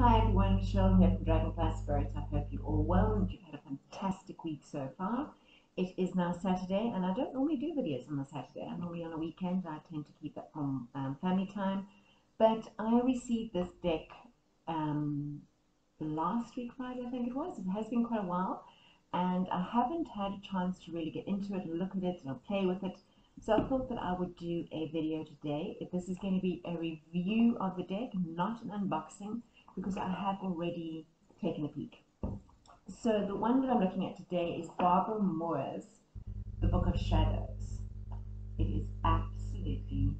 Hi everyone, Michele here from Dragonfly Spirit. I hope you're all well and you've had a fantastic week so far. It is now Saturday and I don't normally do videos on a Saturday. I'm normally on a weekend. I tend to keep that from family time. But I received this deck last week, Friday I think it was. It has been quite a while and I haven't had a chance to really get into it and look at it and play with it. So I thought that I would do a video today. This is going to be a review of the deck, not an unboxing, because I have already taken a peek. So the one that I'm looking at today is Barbara Moore's The Book of Shadows. It is absolutely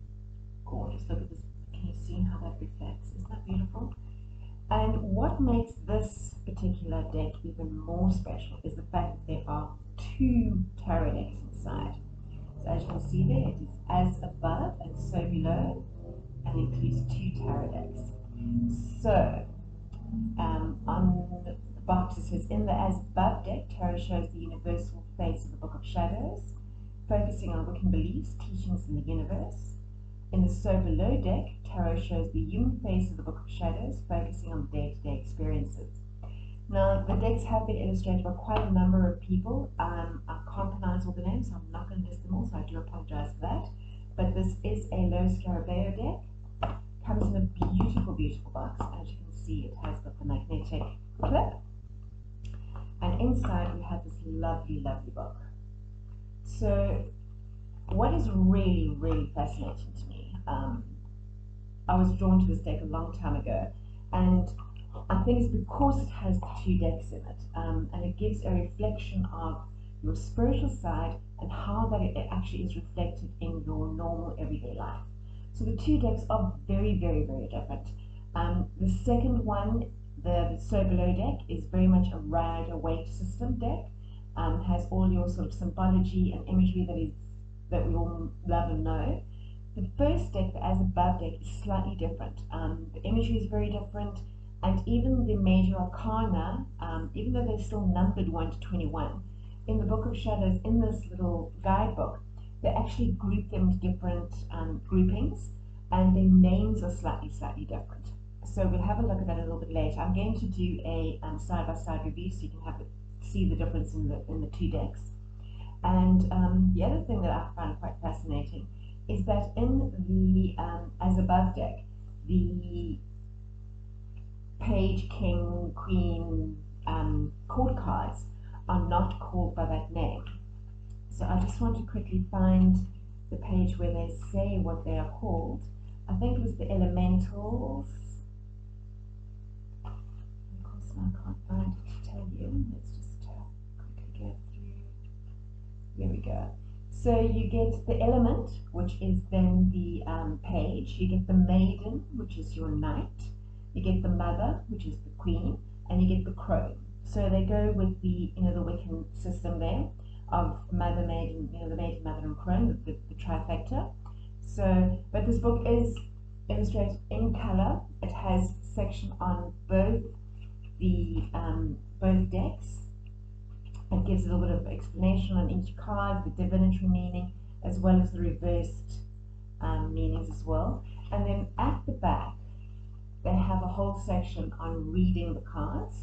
gorgeous. Look at this. Can you see how that reflects? Isn't that beautiful? And what makes this particular deck even more special is the fact that there are two tarot decks inside. So as you can see there, it is as above and so below, and includes two tarot decks. So on the box it says, in the as above deck, tarot shows the universal face of the Book of Shadows, focusing on Wiccan beliefs, teachings in the universe. In the so below deck, tarot shows the human face of the Book of Shadows, focusing on day-to-day experiences. Now, the decks have been illustrated by quite a number of people. I can't pronounce all the names, so I'm not going to list them all, so I do apologize for that. But this is a Low Scarabeo deck. Comes in a beautiful, beautiful box. As you can see, it has got the magnetic clip. And inside we have this lovely, lovely book. So, what is really, really fascinating to me, I was drawn to this deck a long time ago, and I think it's because it has the two decks in it, and it gives a reflection of your spiritual side and how that it actually is reflected in your normal everyday life. So the two decks are very, very, very different. The second one, the So Below deck, is very much a rider-waite system deck. Has all your sort of symbology and imagery that we all love and know. The first deck, the As Above deck, is slightly different. The imagery is very different, and even the major arcana, even though they're still numbered 1 to 21, in the Book of Shadows, in this little guidebook, they actually group them into different groupings, and their names are slightly different. So we'll have a look at that a little bit later. I'm going to do a side-by-side review so you can see the difference in the two decks. And the other thing that I found quite fascinating is that in the As Above deck, the Page, King, Queen court cards are not called by that name. So I just want to quickly find the page where they say what they are called. I think it was the Elementals. Of course, I can't find it to tell you. Let's just quickly go through. There we go. So you get the Element, which is then the Page. You get the Maiden, which is your Knight. You get the Mother, which is the Queen, and you get the Crone. So they go with the the Wiccan system there of Mother, Maiden, the Maiden, Mother, and Crone, the trifecta. So, but this book is illustrated in color. It has section on both the both decks. It gives a little bit of explanation on each card, the divinatory meaning, as well as the reversed meanings as well. And then at the back, they have a whole section on reading the cards.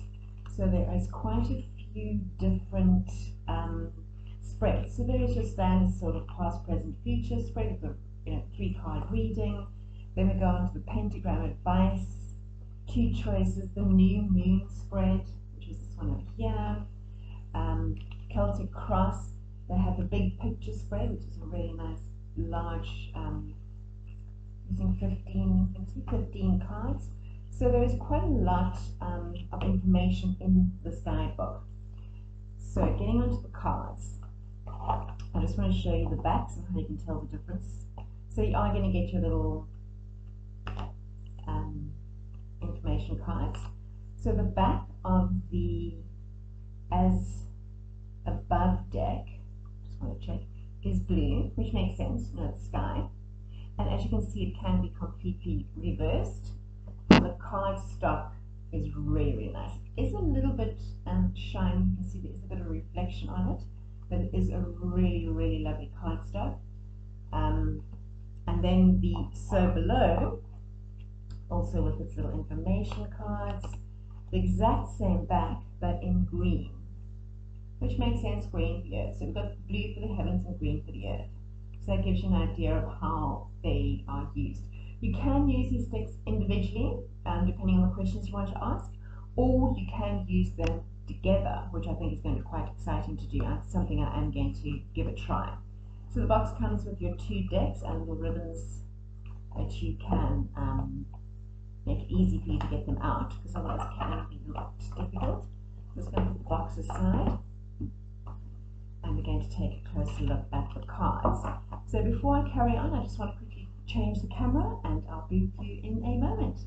So there is quite a few different spreads. So there is your standard sort of past, present, future spread with the 3-card reading. Then we go on to the pentagram advice, 2 choices, the new moon spread, which is this one over here. Celtic cross. They have the big picture spread, which is a really nice large, using 15 cards. So there is quite a lot of information in this guidebook. So getting onto the cards, I just want to show you the backs and how you can tell the difference. So you are going to get your little information cards. So the back of the As Above deck, just want to check, is blue, which makes sense, it's sky. And as you can see, it can be completely reversed. The card stock is really, really nice. It is a little bit shiny. You can see there is a bit of reflection on it, but it is a really, really lovely card stock. And then the So Below also with its little information cards. The exact same back, but in green, which makes sense, green for the earth. So we've got blue for the heavens and green for the earth. So that gives you an idea of how they are used. You can use these sticks individually, depending on the questions you want to ask, or you can use them together, which I think is going to be quite exciting to do. That's something I am going to give a try. So the box comes with your 2 decks and little ribbons that you can make it easy for you to get them out, because otherwise it can be a lot difficult. I'm just going to put the box aside, and we're going to take a closer look at the cards. So before I carry on, I just want to quickly change the camera, and I'll be with you in a moment.